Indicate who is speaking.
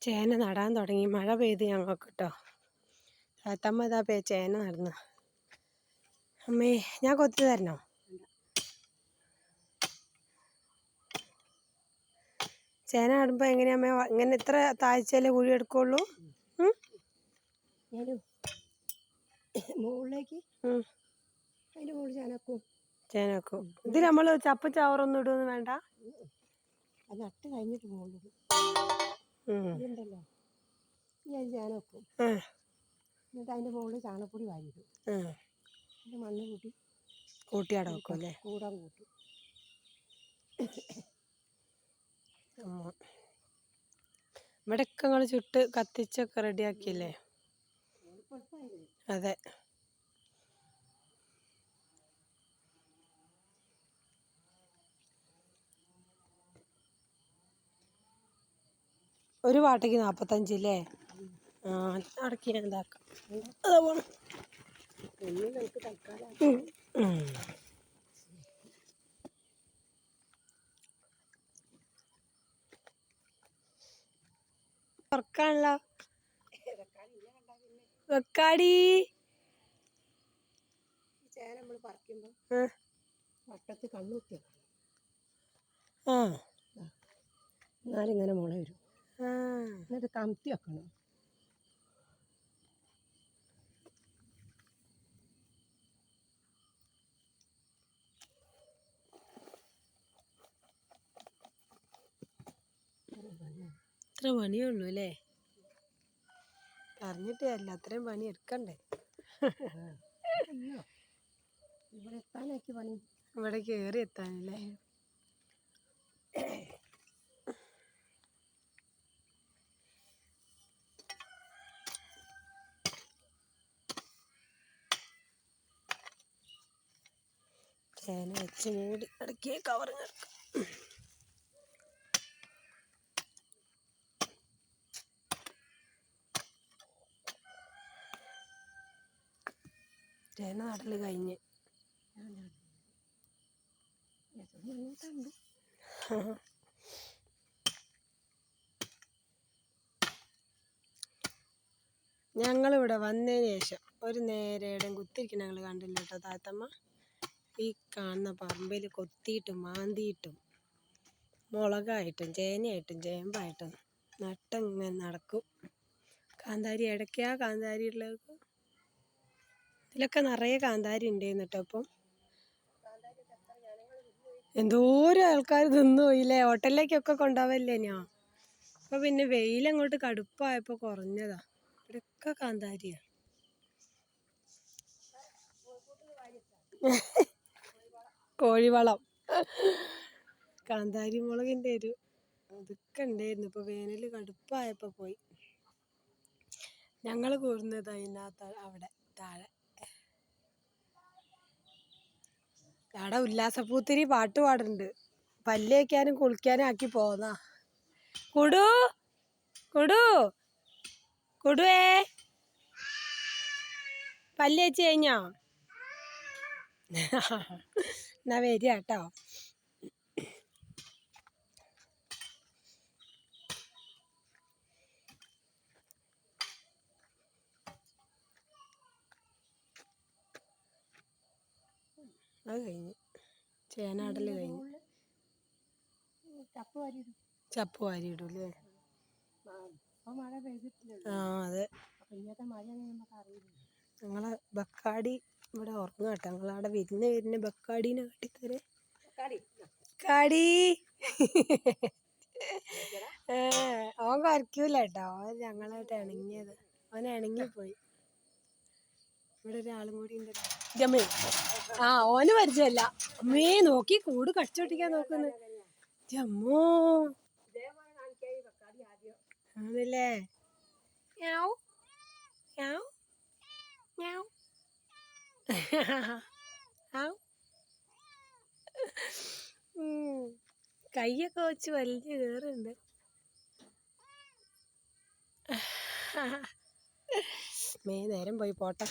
Speaker 1: ചേന നടാൻ തുടങ്ങി. മഴ പെയ്ത് ഞങ്ങൾക്ക് കേട്ടോ. താത്തമ്മ ഇതാ ചേന നടന്നു. അമ്മേ ഞാൻ കൊത്തി തരണോ? ചേന നടുമ്പോൾ എങ്ങനെയാ അമ്മ? ഇങ്ങനെ ഇത്ര താഴ്ചയിലേ കുഴി എടുക്കുള്ളൂ?
Speaker 2: മുകളിലേക്ക് അതിൻ്റെ മുകളിൽ
Speaker 1: ചേനക്കും ഇത് നമ്മൾ ചപ്പ് ചവറൊന്നും ഇടുവൊന്നും വേണ്ട.
Speaker 2: അത് നട്ട് കഴിഞ്ഞിട്ട് മുകളിൽ ഇതുണ്ടല്ലോ, ഞാൻ ചേന വെക്കും. എന്നിട്ട് അതിൻ്റെ മുകളിൽ ചാണകപ്പൊടി വാരിയിടും. എന്നിട്ട് മണ്ണ്
Speaker 1: കൂട്ടി അവിടെ വെക്കും അല്ലേ?
Speaker 2: കൂടാൻ കൂട്ടും.
Speaker 1: ഇവിടെയൊക്കെ നിങ്ങൾ ചുട്ട് കത്തിച്ചൊക്കെ റെഡിയാക്കിയില്ലേ? അതെ. ഒരു വാട്ടയ്ക്ക് 45 അല്ലേ? അടക്കി ഞാൻ ഇതാക്കാം. അതാ പോണം. തുറക്കാണല്ലോ. വെക്കാടി.
Speaker 2: ചേന നമ്മൾ പറിക്കുമ്പോൾ വട്ടത്ത് കണ്ണുകുത്തി എന്നാലിങ്ങനെ മുള വരും. എന്നിട്ട് കമത്തി വെക്കണം.
Speaker 1: ഇത്ര പണിയേ ഉള്ളൂ അല്ലേ? പറഞ്ഞിട്ടേ അല്ല, അത്രയും പണി എടുക്കണ്ടേ?
Speaker 2: ഇവിടെ എത്താനൊക്കെ പണി.
Speaker 1: ഇവിടെ കയറി എത്താനല്ലേ? ചേന വെച്ച് മൂടി ഇടയ്ക്ക് കവറിങ് എടുക്കാം. ചേന നടൽ കഴിഞ്ഞ് ഞങ്ങളിവിടെ വന്നതിന് ശേഷം ഒരു നേരം കുത്തിരിക്കണം ഞങ്ങൾ കണ്ടില്ല കേട്ടോ. താത്തമ്മ ഈ കാണുന്ന പറമ്പിൽ കൊത്തിയിട്ടും മാന്തിയിട്ടും മുളകായിട്ടും ചേനയായിട്ടും ചേമ്പായിട്ടും നട്ടിങ്ങനെ നടക്കും. കാന്താരി ഇടയ്ക്കാ കാന്താരി ഉള്ളത്. ഇതിലൊക്കെ നിറയെ കാന്താരി ഉണ്ടായിരുന്നു കേട്ടോ. അപ്പം എന്തോരം ആൾക്കാർ തിന്നു പോയില്ലേ? ഹോട്ടലിലേക്കൊക്കെ കൊണ്ടുപോവല്ലേ ഞാൻ. അപ്പോൾ പിന്നെ വെയിലങ്ങോട്ട് കടുപ്പായപ്പോൾ കുറഞ്ഞതാ. ഇവിടെയൊക്കെ കാന്താരിയാണ്. കോഴിവളം, കാന്താരി മുളകിൻ്റെ ഒരു ഇതൊക്കെ ഉണ്ടായിരുന്നു. ഇപ്പോൾ വേനൽ കടുപ്പായപ്പോൾ പോയി. ഞങ്ങൾ കൂടുന്നത് അതിനകത്ത് അവിടെ താഴെ അവിടെ ഉല്ലാസപ്പൂത്തിരി പാട്ട് പാടുന്നുണ്ട്. പല്ല് വയ്ക്കാനും കുളിക്കാനും ആക്കി പോന്നാ. കൊടു കൊടു കൊടുവേ, പല്ല് വെച്ച് കഴിഞ്ഞോ? എന്നാ വരിക കേട്ടോ. അത് കഴിഞ്ഞ് ചേനാടൽ കഴിഞ്ഞ് ചപ്പ് വാരിയിടും അല്ലേ? അതെ. ഞങ്ങളെ ബക്കാടി ഇവിടെ ഉറങ്ങുക കേട്ടോ. ഞങ്ങളവിടെ വരുന്ന ബക്കാടീനെ കെട്ടിത്തരേ. കാടി അവൻ കുറയ്ക്കൂല കേട്ടോ. അവൻ ഞങ്ങളായിട്ട് ഇണങ്ങിയത്. അവൻ ഇണങ്ങിപ്പോയി. ഇവിടെ ഒരാളും കൂടി ഉണ്ട്. ജമ്മേ ഓന് പരിചയമല്ല. അമ്മേ നോക്കി കൂട് കടിച്ചോട്ടിക്കാൻ നോക്കുന്നു. ജമ്മോ ആണല്ലേ? കയ്യൊക്കെ വെച്ച് വലിയ കയറുണ്ട്. നേരം പോയി പോട്ടെ.